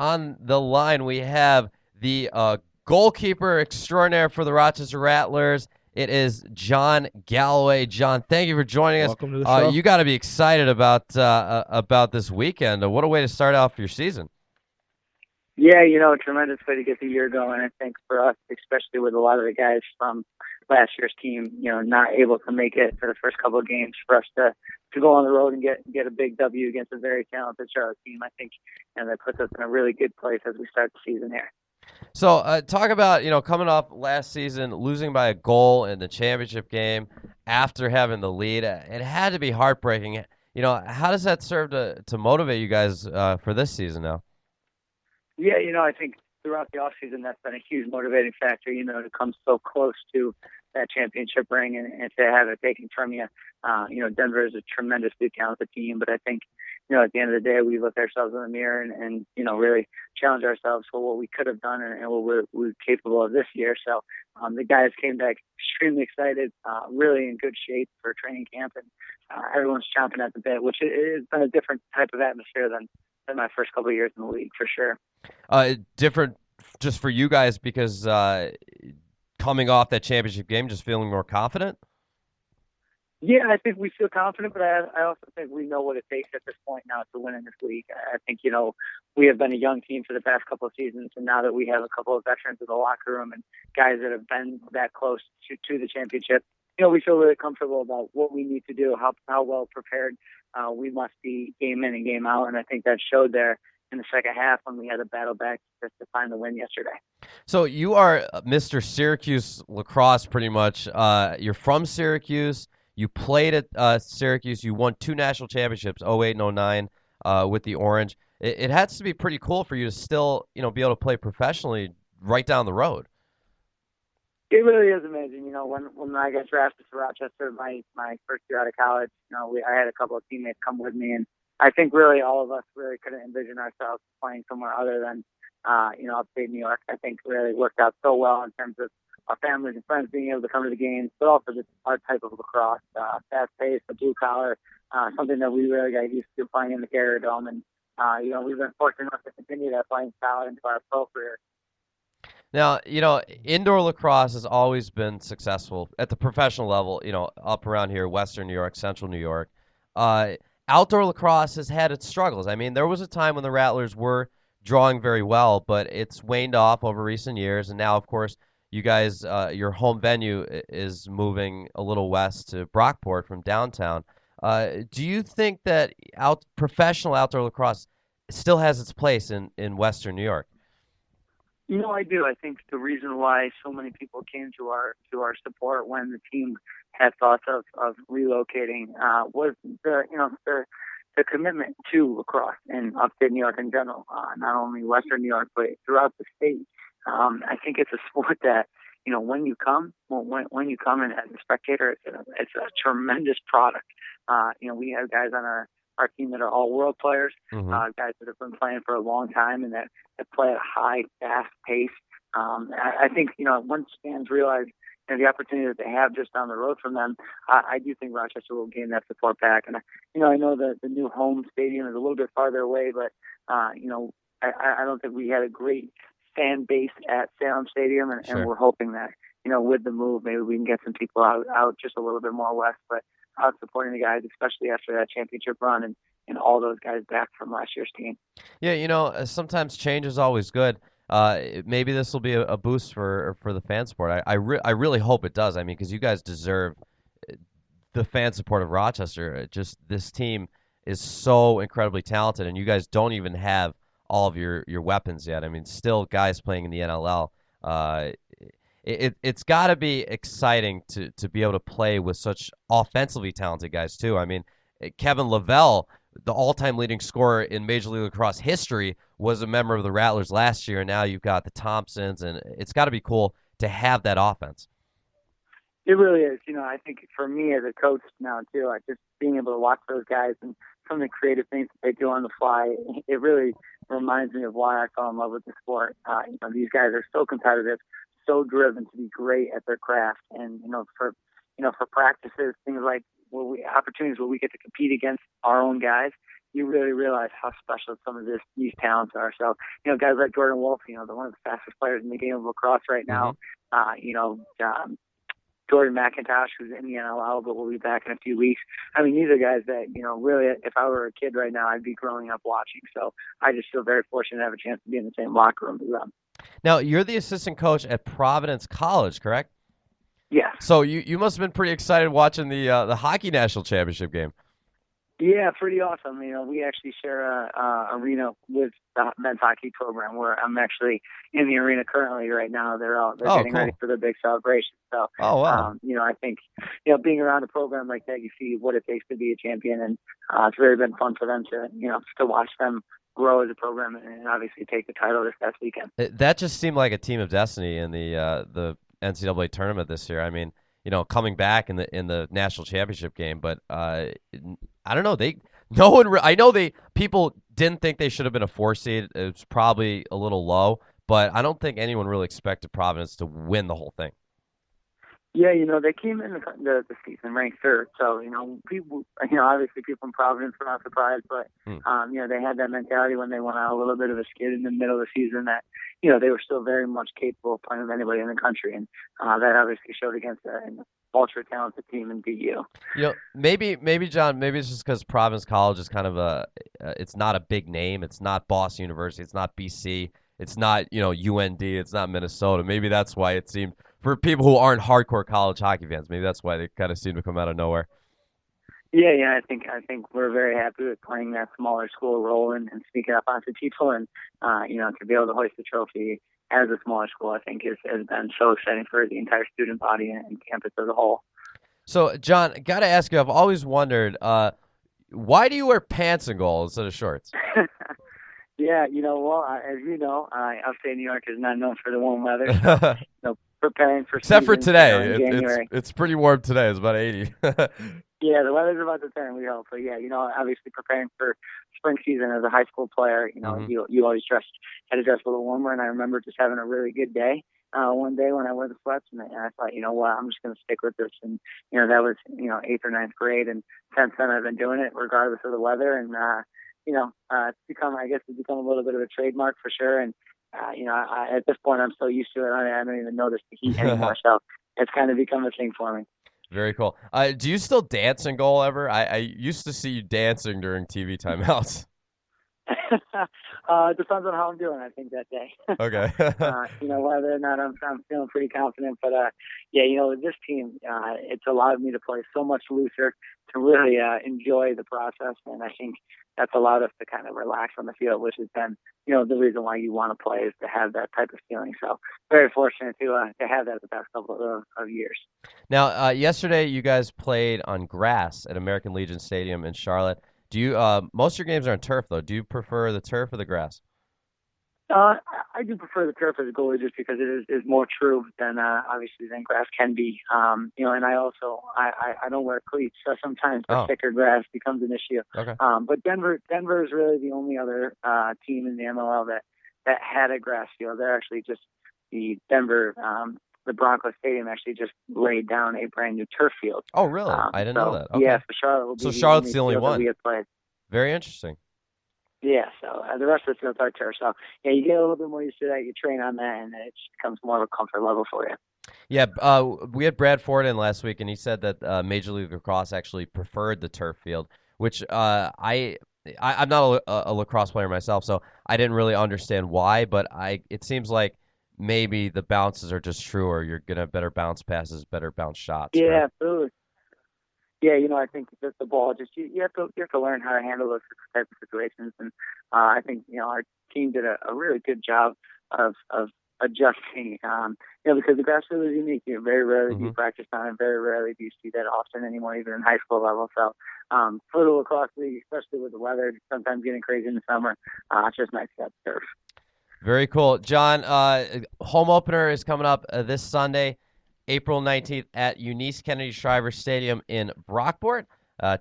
on the line, we have the goalkeeper extraordinaire for the Rochester Rattlers. It is John Galloway. John, thank you for joining us. Welcome to the show. You got to be excited about this weekend. What a way to start off your season. Yeah, tremendous way to get the year going. I think for us, especially with a lot of the guys from last year's team, not able to make it for the first couple of games, for us to go on the road and get a big W against a very talented Charlotte team, I think, and that puts us in a really good place as we start the season here. So, talk about coming off last season, losing by a goal in the championship game after having the lead. It had to be heartbreaking. How does that serve to motivate you guys for this season now? Yeah, I think throughout the offseason, that's been a huge motivating factor, to come so close to that championship ring and to have it taken from you. Denver is a tremendously talented team, but I think, at the end of the day, we look ourselves in the mirror and really challenge ourselves for what we could have done and what we're capable of this year. So the guys came back extremely excited, really in good shape for training camp, and everyone's chomping at the bit, which has been a different type of atmosphere than my first couple of years in the league, for sure. Different just for you guys because coming off that championship game, just feeling more confident? Yeah, I think we feel confident, but I also think we know what it takes at this point now to win in this league. I think, we have been a young team for the past couple of seasons, and now that we have a couple of veterans in the locker room and guys that have been that close to the championship, we feel really comfortable about what we need to do, how well prepared we must be game in and game out, and I think that showed there in the second half when we had to battle back to find the win yesterday. So you are Mr. Syracuse lacrosse, pretty much. You're from Syracuse. You played at Syracuse. You won 2 national championships, '08 and '09, with the Orange. It has to be pretty cool for you to still, be able to play professionally right down the road. It really is amazing. When I got drafted to Rochester, my first year out of college, I had a couple of teammates come with me, and I think really all of us really couldn't envision ourselves playing somewhere other than, upstate New York. I think really worked out so well in terms of our families and friends being able to come to the games, but also just our type of lacrosse, fast paced, the blue collar, something that we really got used to playing in the Carrier Dome, and we've been fortunate enough to continue that playing style into our pro career. Now, indoor lacrosse has always been successful at the professional level, up around here, Western New York, Central New York. Uh, Outdoor lacrosse has had its struggles. I mean, there was a time when the Rattlers were drawing very well, but it's waned off over recent years. And now, of course, you guys, your home venue is moving a little west to Brockport from downtown. Do you think that professional outdoor lacrosse still has its place in Western New York? I do. I think the reason why so many people came to our support when the team had thoughts of relocating was the commitment to lacrosse in upstate New York in general, not only Western New York but throughout the state. I think it's a sport that when you come in as a spectator, it's a tremendous product. We have guys on our team that are all world players, Hmm. guys that have been playing for a long time and that play at a high, fast pace. I think, once fans realize the opportunity that they have just down the road from them, I do think Rochester will gain that support back. And, I know that the new home stadium is a little bit farther away, but, I don't think we had a great fan base at Salem Stadium, and Sure. we're hoping that, with the move, maybe we can get some people out just a little bit more west. But out supporting the guys, especially after that championship run and all those guys back from last year's team. Yeah, sometimes change is always good. Maybe this will be a boost for the fan support. I really hope it does. I mean, because you guys deserve the fan support of Rochester. Just this team is so incredibly talented, and you guys don't even have all of your weapons yet. I mean, still guys playing in the NLL. Uh, it's got to be exciting to be able to play with such offensively talented guys too. I mean, Kevin Lavelle, the all-time leading scorer in Major League Lacrosse history, was a member of the Rattlers last year, and now you've got the Thompsons, and it's got to be cool to have that offense. It really is. I think for me as a coach now too, just being able to watch those guys and some of the creative things that they do on the fly, it really reminds me of why I fell in love with the sport. These guys are so competitive, so driven to be great at their craft, and for practices, things like opportunities where we get to compete against our own guys. you really realize how special some of these talents are. So, guys like Jordan Wolf, they're one of the fastest players in the game of lacrosse right Hmm. now. Uh, you know, um, Jordan McIntosh, who's in the NLL, but will be back in a few weeks. I mean, these are guys that, really, if I were a kid right now, I'd be growing up watching. So I just feel very fortunate to have a chance to be in the same locker room as them. Now, you're the assistant coach at Providence College, correct? Yes. So you must have been pretty excited watching the hockey national championship game. Yeah, pretty awesome. We actually share a arena with the men's hockey program where I'm actually in the arena currently right now. They're Oh, getting ready cool. for their big celebration. So, Oh, wow. I think being around a program like that, you see what it takes to be a champion, and it's really been fun for them to watch them grow as a program and obviously take the title this past weekend. That just seemed like a team of destiny in the NCAA tournament this year. I mean, coming back in the national championship game, but I don't know. No one. I know people didn't think they should have been a 4 seed. It was probably a little low, but I don't think anyone really expected Providence to win the whole thing. Yeah, they came in the season ranked third. So, people, obviously people in Providence were not surprised, but, Hmm. they had that mentality when they went out a little bit of a skid in the middle of the season that, they were still very much capable of playing with anybody in the country. And that obviously showed against an ultra talented team in BU. Maybe John, maybe it's just because Providence College is kind of it's not a big name. It's not Boston University. It's not BC. It's not UND. It's not Minnesota. Maybe that's why it seemed for people who aren't hardcore college hockey fans. Maybe that's why they kind of seem to come out of nowhere. Yeah. I think we're very happy with playing that smaller school role and speaking up onto people, and to be able to hoist the trophy as a smaller school, I think has been so exciting for the entire student body and campus as a whole. So, John, got to ask you. I've always wondered, why do you wear pants and goal instead of shorts? Yeah, as you know, upstate New York is not known for the warm weather, so preparing for Except for seasons, today, in it's January. it's pretty warm today. It's about 80. Yeah, the weather's about to turn, we hope. So yeah, obviously preparing for spring season as a high school player, Hmm. you always had to dress a little warmer. And I remember just having a really good day one day when I wore the sweats, and I thought, you know what, I'm just going to stick with this. And that was eighth or ninth grade, and since then I've been doing it regardless of the weather. And it's become a little bit of a trademark for sure. And at this point, I'm so used to it, I don't even notice the heat anymore. So it's kind of become a thing for me. Very cool. Do you still dance in goal ever? I used to see you dancing during TV timeouts. It depends on how I'm doing, I think, that day. Okay. Whether or not I'm feeling pretty confident. But, with this team, it's allowed me to play so much looser to really enjoy the process. And I think that's allowed us to kind of relax on the field, which has been, the reason why you want to play is to have that type of feeling. So very fortunate to have that the past couple of years. Now, yesterday you guys played on grass at American Legion Stadium in Charlotte. Do you most of your games are on turf though? Do you prefer the turf or the grass? I do prefer the turf as a goalie just because it is more true than obviously than grass can be. And I also I don't wear cleats, so sometimes the Oh, thicker grass becomes an issue. okay. But Denver is really the only other team in the MLL that had a grass field. They're actually just the Broncos Stadium actually just laid down a brand new turf field. Oh, really? I didn't know So that. yeah, Okay. so Charlotte will be So the Charlotte's only the only field that one. we have played. Very interesting. Yeah, so the rest of the fields are turf. So yeah, you get a little bit more used to that. You train on that, and it just becomes more of a comfort level for you. Yeah, we had Brad Ford in last week, and he said that Major League Lacrosse actually preferred the turf field, which I'm not a lacrosse player myself, so I didn't really understand why. But it seems like maybe the bounces are just truer. You're gonna have better bounce passes, better bounce shots. Yeah, Correct? absolutely. Yeah, I think that the ball just you have to learn how to handle those type of situations, and I think our team did a really good job of adjusting. Because the grass field is unique. Very rarely do Hmm. you practice on it. Very rarely do you see that often anymore, even in high school level. So for the lacrosse league, especially with the weather, sometimes getting crazy in the summer, it's just nice to have turf. Very cool, John. Home opener is coming up this Sunday, April 19th at Eunice Kennedy Shriver Stadium in Brockport.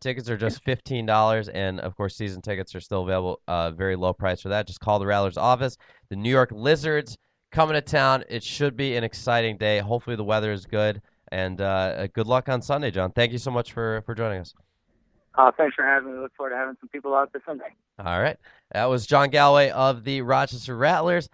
Tickets are just $15, and of course, season tickets are still available. Very low price for that. Just call the Rattlers office. The New York Lizards coming to town. It should be an exciting day. Hopefully, the weather is good, and good luck on Sunday, John. Thank you so much for joining us. Thanks for having me. Look forward to having some people out this Sunday. All right. That was John Galloway of the Rochester Rattlers.